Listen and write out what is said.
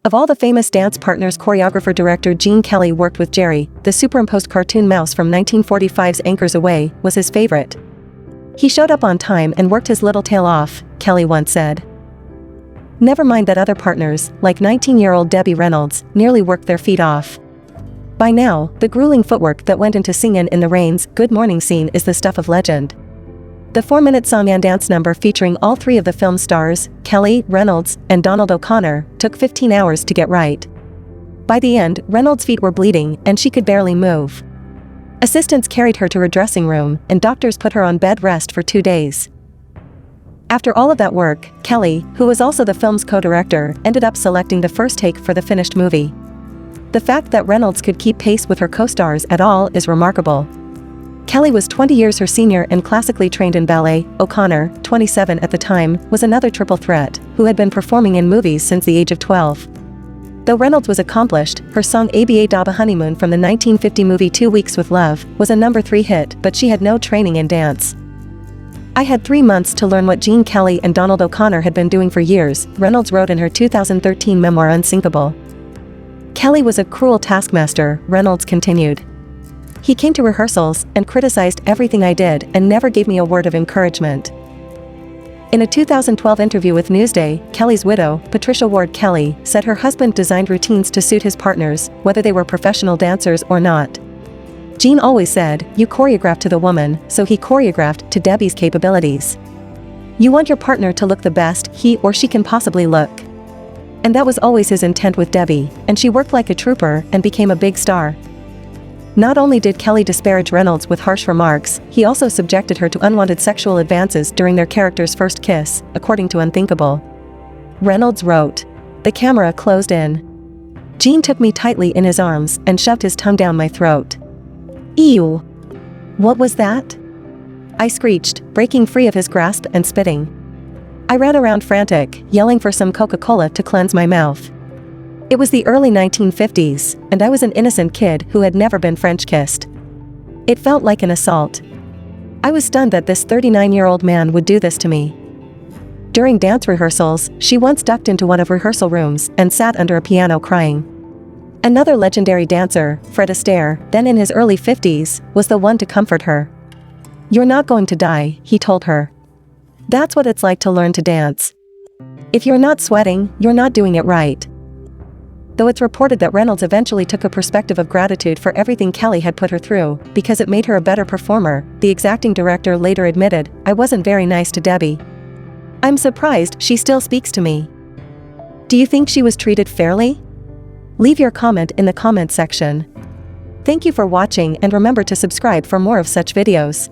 Of all the famous dance partners, choreographer-director Gene Kelly worked with Jerry, the superimposed cartoon mouse from 1945's Anchors Aweigh, was his favorite. He showed up on time and worked his little tail off, Kelly once said. Never mind that other partners, like 19-year-old Debbie Reynolds, nearly worked their feet off. By now, the grueling footwork that went into Singin in the Reynolds' Good Morning scene is the stuff of legend. The 4-minute song and dance number featuring all three of the film's stars, Kelly, Reynolds, and Donald O'Connor, took 15 hours to get right. By the end, Reynolds' feet were bleeding and she could barely move. Assistants carried her to her dressing room, and doctors put her on bed rest for 2 days. After all of that work, Kelly, who was also the film's co-director, ended up selecting the first take for the finished movie. The fact that Reynolds could keep pace with her co-stars at all is remarkable. Kelly was 20 years her senior and classically trained in ballet. O'Connor, 27 at the time, was another triple threat, who had been performing in movies since the age of 12. Though Reynolds was accomplished, her song ABA Daba Honeymoon from the 1950 movie 2 Weeks with Love was a #3 hit, but she had no training in dance. "I had 3 months to learn what Gene Kelly and Donald O'Connor had been doing for years," Reynolds wrote in her 2013 memoir Unsinkable. "Kelly was a cruel taskmaster," Reynolds continued. "He came to rehearsals and criticized everything I did and never gave me a word of encouragement." In a 2012 interview with Newsday, Kelly's widow, Patricia Ward Kelly, said her husband designed routines to suit his partners, whether they were professional dancers or not. Gene always said, "You choreograph to the woman," so he choreographed to Debbie's capabilities. "You want your partner to look the best he or she can possibly look." And that was always his intent with Debbie, and she worked like a trooper and became a big star. Not only did Kelly disparage Reynolds with harsh remarks, he also subjected her to unwanted sexual advances during their character's first kiss, according to Unthinkable. Reynolds wrote, "The camera closed in. Gene took me tightly in his arms and shoved his tongue down my throat. Ew. What was that?" I screeched, breaking free of his grasp and spitting. I ran around frantic, yelling for some Coca-Cola to cleanse my mouth. It was the early 1950s, and I was an innocent kid who had never been French kissed. It felt like an assault. I was stunned that this 39-year-old man would do this to me. During dance rehearsals, she once ducked into one of rehearsal rooms and sat under a piano crying. Another legendary dancer, Fred Astaire, then in his early 50s, was the one to comfort her. "You're not going to die," he told her. "That's what it's like to learn to dance. If you're not sweating, you're not doing it right." Though it's reported that Reynolds eventually took a perspective of gratitude for everything Kelly had put her through, because it made her a better performer, the exacting director later admitted, "I wasn't very nice to Debbie. I'm surprised she still speaks to me." Do you think she was treated fairly? Leave your comment in the comment section. Thank you for watching, and remember to subscribe for more of such videos.